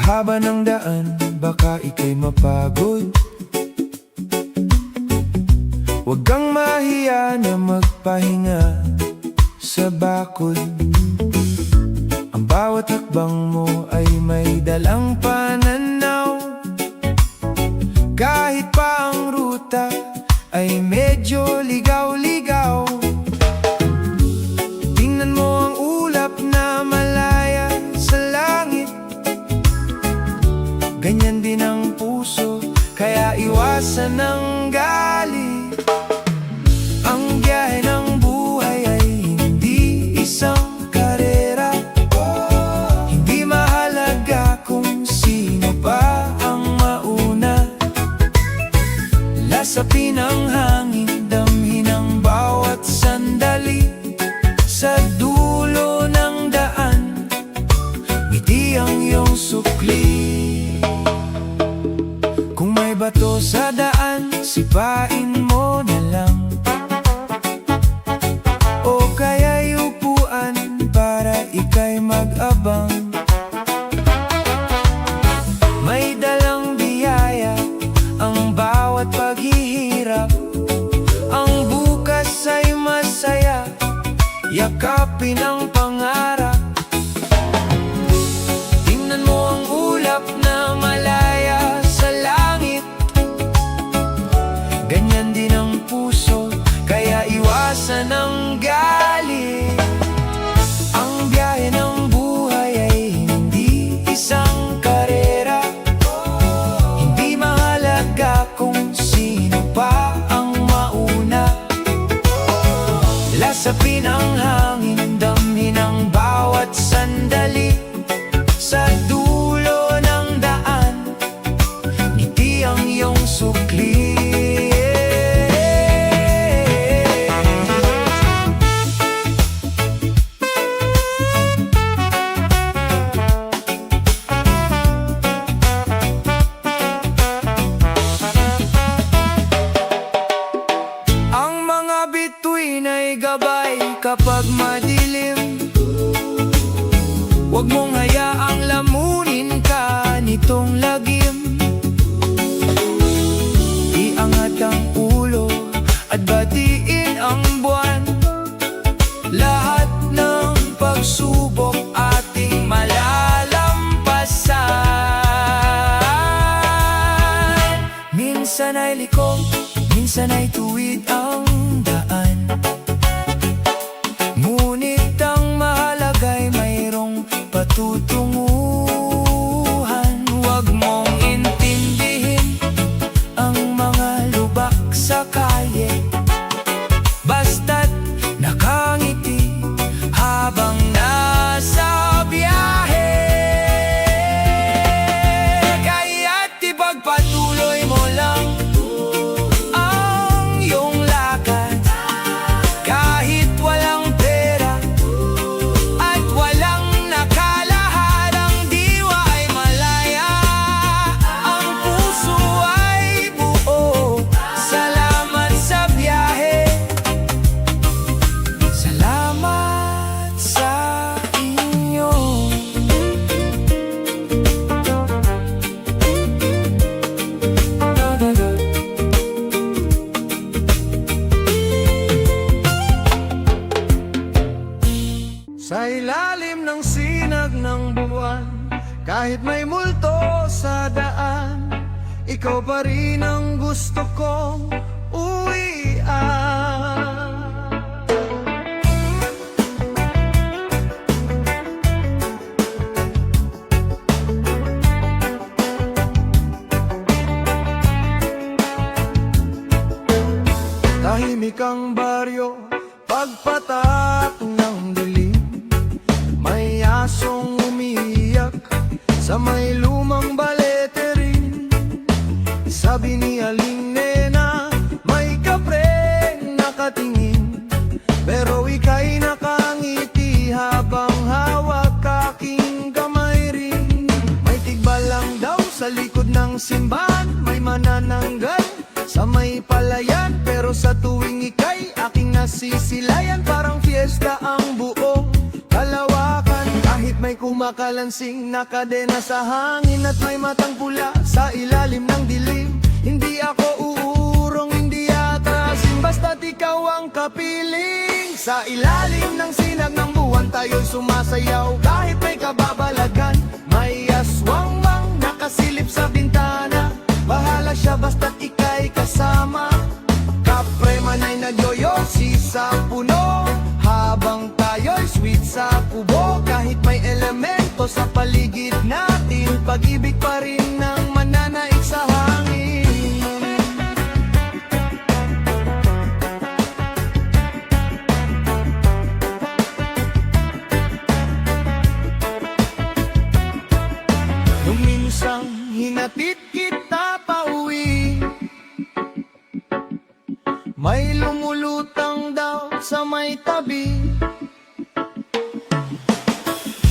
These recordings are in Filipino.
haba ng daan, baka ika'y mapagod. Huwag kang mahiya na magpahinga sa bakod. Ang bawat hakbang mo ay may dalang pananaw. Kahit pa ang ruta ay medyo ligaw-ligaw. Tingnan mo ang ulap na malaya sa langit. Ganyan din ang puso, kaya iwasan ang galit. Ang biyahe ng buhay ay hindi isang karera. Hindi mahalaga kung sino pa ang mauna. Lasapin ang hangin, damhin ang bawat sandali. Sa dulo ng daan, ngiti ang iyong sukli. Kung may bato sa daan, sipain mo na lang. O kaya'y upuan para ika'y mag-abang. May dalang biyaya ang bawat paghihirap. Ang bukas ay masaya, yakapin ang pangarap. Tingnan mo ang ulap na malaya sa langit. Ganyan din ang puso, kaya iwasan ang galit. Ang biyahe ng buhay ay hindi isang karera. Hindi mahalaga kung sino pa ang mauna. Lasapin ang hangin, damhin ang bawat sandali. Sa dulo ng daan, ngiti ang iyong sukli. Ang mga bituin ay gabay kapag madilim. Huwag mong hayaang lamunin ka nitong lagim. Iangat ang ulo at batiin ang buwan. Lahat ng pagsubok ating malalampasan. Minsan ay liko, minsan ay tuwid ang daan. Ngunit ang mahalaga'y mayroong patutunguhan. Huwag mong intindihin ang mga lubak sa kalye. Basta't nakangiti habang nasa biyahe. Kaya't ipagpatuloy mo lang ang iyong lakad. Kahit walang pera at walang nakalahad, ang diwa ay malaya, ang puso ay buo. Salamat sa biyahe, salamat sa inyo. Sa ilalim ng sinag ng buwan, kahit may multo sa daan, ikaw pa rin ang gusto kong uwian. Tahimik ang baryo, pagpatapong ng dilim. May asong umiiyak sa may lumang baleterin. Sabi ni Aling Nena, may kapreng nakatingin, pero ika'y nakangiti habang hawak aking kamay rin. May tigbalang daw sa likod ng simbahan, may manananggal sa may palayan, pero sa tuwing ika'y aking nasisilayan, parang fiesta ang buong kalawakan. Kahit may Kumakalansing na kadena sa hangin at may matang pula sa ilalim ng dilim. Hindi ako uurong, hindi atrasin, basta't ikaw ang kapiling. Sa ilalim ng sinag ng buwan tayo'y sumasayaw kahit may kababalagan. May aswang mang nakasilip sa bintana, bahala siya basta't ika'y kasama. Kapreman ay nagyoyosi sa puno, habang tayo'y sweet sa kubo. Kahit may elemento sa paligid natin, pag-ibig pa rin ang mananaig sa hangin. Nung minsang hinatid kita pauwi, may lumulutang daw sa may tabi.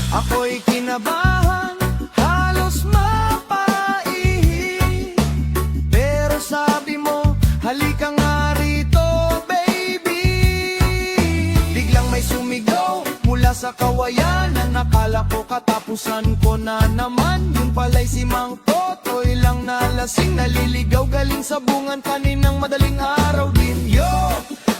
Ako'y kinabahan, halos mapaihi, pero sabi mo, halika nga rito, baby. Biglang may sumigaw mula sa kawayanan, nakala ko katapusan ko na naman. Yun pala'y si Mang Totoy lang na lasing, naliligaw galing sa bungan kaninang madaling araw din. Yo,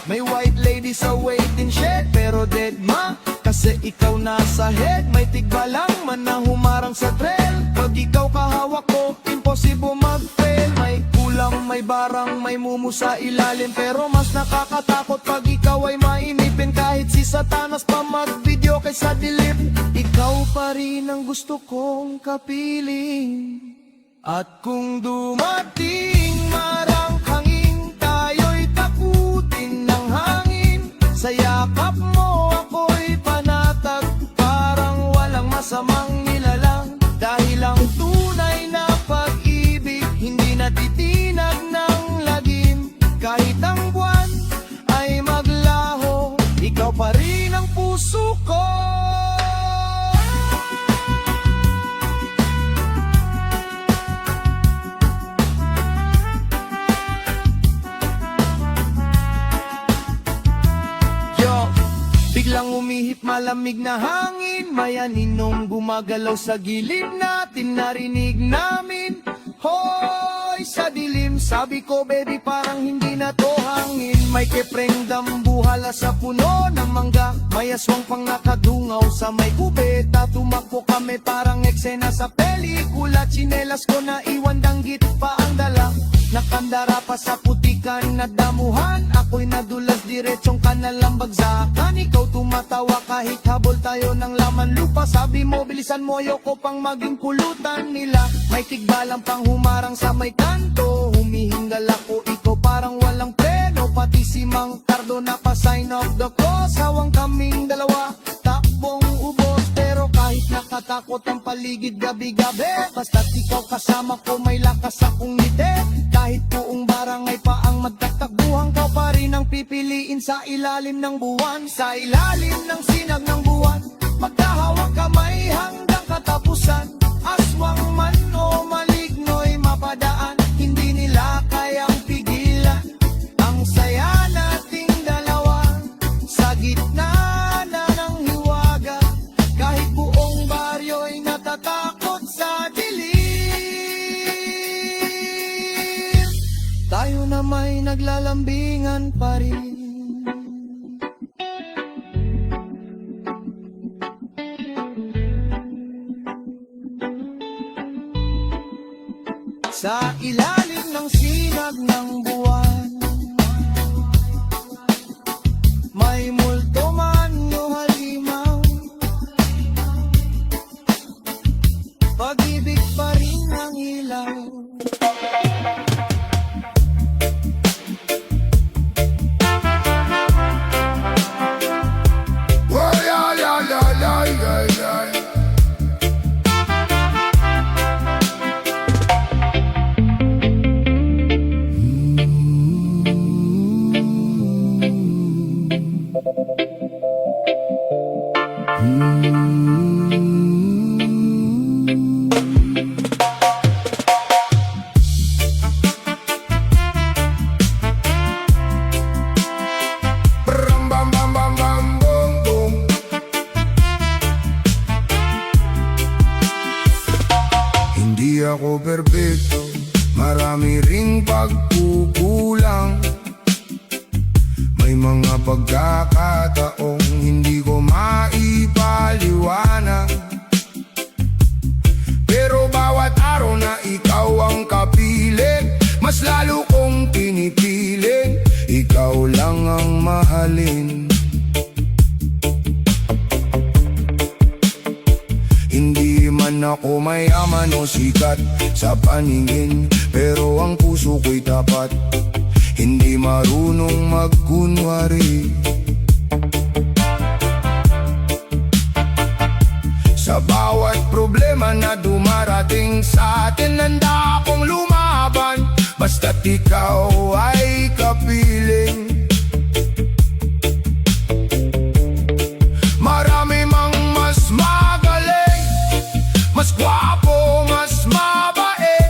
may white lady sa waiting shed, pero dead ma, kasi ikaw nasa head. May tigba lang man na humarang sa trail, pag ikaw kahawak ko, imposible mag-fail. May kulang, may barang, may mumu sa ilalim, pero mas nakakatakot pag ikaw ay mainipin. Kahit si Satanas pa mag-video kaysa dilim, ikaw pa rin ang gusto kong kapiling. At kung dumating marang hangin, tayo'y takutin ng hangin. Sa yakap mo ako'y panatag, parang walang masamang nilalang. Dahil ang tunay na pag-ibig, hindi natitinag ng lagim. Kahit ang buwan ay maglaho, ikaw pa rin ang puso ko. Biglang umihip malamig na hangin, mayaninong gumagalaw sa gilid natin. Narinig namin, hoy, sa dilim. Sabi ko, baby, parang hindi na to hangin. May kepreng dambuhala sa puno ng mangga, may aswang pang nakadungaw sa may kubeta. Tumakbo kami parang eksena sa pelikula, tsinelas ko na iwan, danggit pa ang dala. Nakandara pa sa putikan na damuhan, ako'y nadulas diretsong kanalang bagsakan. Ikaw tumatawa kahit habol tayo ng laman lupa. Sabi mo, bilisan mo, ayoko pang maging pulutan nila. May tigbalang pang humarang sa may kanto, humihingal ako, ikaw parang walang preno. Pati si Mang Cardo na pa sign of the cross, hawang kaming dalawa, takbong ubos. Pero kahit nakatakot ang paligid gabi-gabi, basta't ikaw kasama ko, may lakas akong ngiti. Kahit buong barangay pa ang magtatakbuhan, ka pa rin ang pipiliin sa ilalim ng buwan. Sa ilalim ng sinag ng buwan, magkahawak kamay hanggang katapusan. Aswang man o maligno'y mapadaan, hindi nila kayang pigilan ang saya nating dalawa. Sa gitna na ng hiwaga, kahit buong baryo'y natatakot sa dilim, tayo na may naglalambingan pa rin. Sa ilalim ng sinag ng buwan, may multo man o halimaw, pag-ibig pa rin ang ilaw. Hindi ako perpekto, marami ring pagkukulang. May mga pagkakataong hindi ko maipaliwanag, pero bawat araw na ikaw ang kapiling, mas lalo kong pinipiling, ikaw lang ang mahalin. Hindi man ako mayaman o sikat sa paningin, pero ang puso ko'y tapat, hindi marunong magkunwari. Sa bawat problema na dumarating sa atin, handa akong lumaban, basta't ikaw ay kapiling. Marami mang mas magaling, mas gwapo, mas mabait,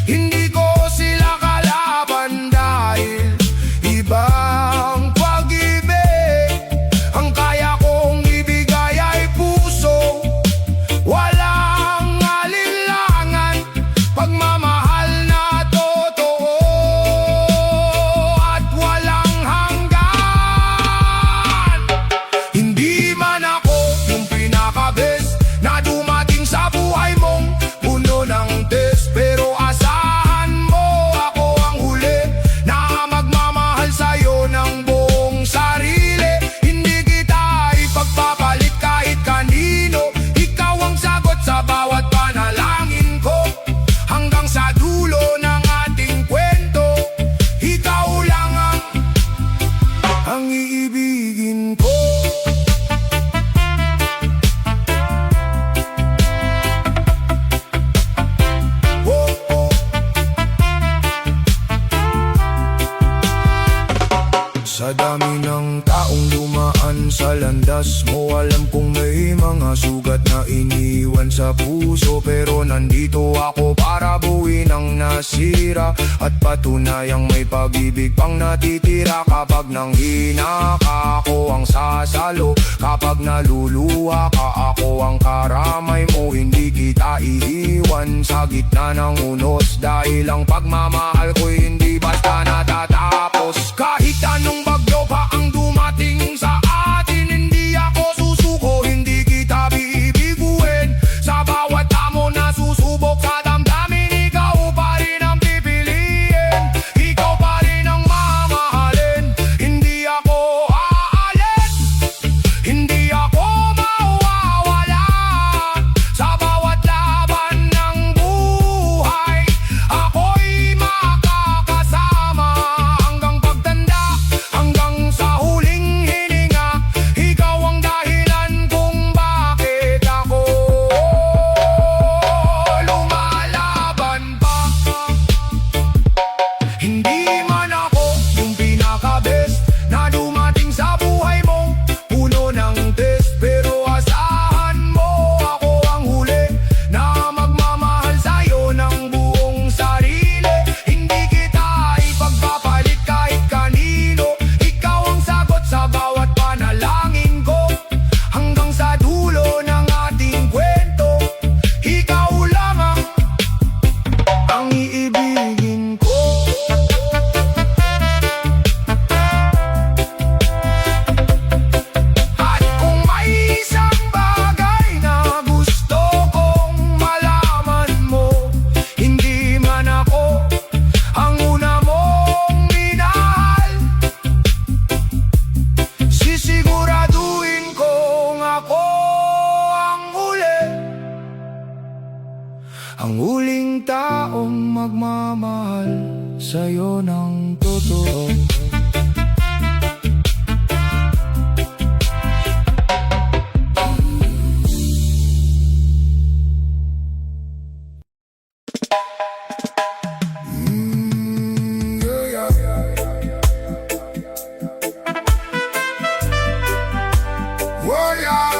hindi ko sila kalaban dahil ibang pag-ibig ang kaya kong ibigay ay puso. Walang alinlangan, pagmamahal na totoo at walang hanggan. Hindi man ako yung pinaka-best na dumating sa buhay mong puno ng test, pero asahan mo ako ang huli na magmamahal sa'yo ng buong sarili. Hindi kita ipagpapalit kahit kanino, ikaw ang sagot sa bawat panalangin ko. Hanggang sa dulo ng ating kwento, ikaw lang ang iibigin ko. Oh, oh. Sa dami ng taong dumaan sa landas mo, alam kong may mga sugat na iniwan sa puso, pero nandito ako para buuin ang nasira at patunayang may pag-ibig pang natitira. Kapag nanghina ka, ako ang sasalo, kapag naluluha ka, ako ang karamay mo. Hindi kita iiwan sa gitna ng unos, dahil ang pagmamahal ko'y hindi basta natatapos. Kahit anong bagyo pa ang dumating sa atin, hindi ako susuko, hindi kita bibiguin. Sa bawat damo na susubok sa damdamin, ikaw pa rin ang pipiliin, ikaw pa rin ang mamahalin. Hindi ako aalis, hindi ako mawawala. Sa bawat laban ng buhay, ako'y makakasama hanggang pagtanda, hanggang sa huling hininga. Ikaw ang dahilan kung bakit ako lumalaban pa. Hindi man ako yung pinaka-best na dumating sa buhay mo, puno ng test, pero asahan mo ako ang huli na magmamahal sa'yo ng buong sarili. Hindi kita ipagpapalit kahit kanino, ikaw ang sagot sa bawat panalangin ko. Hanggang sa dulo ng ating kwento, ikaw lang ang iibigin ko. At kung may isang bagay na gusto kong malaman mo, hindi man ako ang una mong minahal, sisiguraduhin kong ako ang huli, ang huling taong magmamahal sa'yo ng totoo. Yeah, yeah. Whoa, yeah.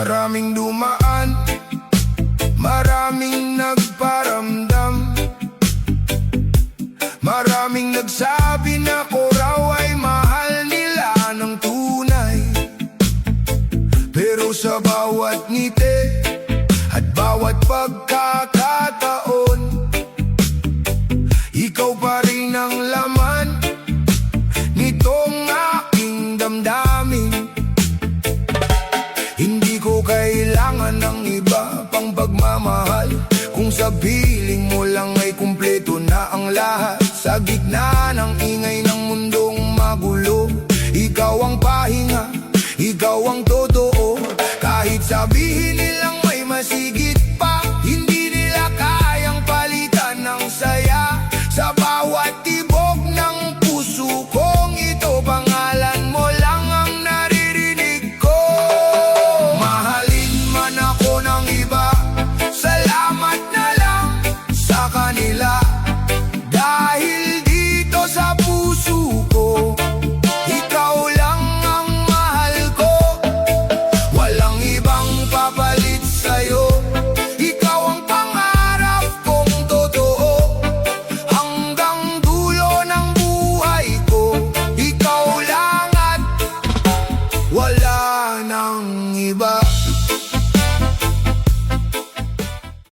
Maraming dumaan, maraming nagparamdam, maraming nagsabi na ko raw ay mahal nila ng tunay. Pero sa bawat ngiti at bawat pagkakataon, ikaw pa rin ang laman nitong aking damdamin. Hindi ko kailangan ng iba pang pagmamahal, kung sa piling mo lang ay kumpleto na ang lahat. Sa gitna ng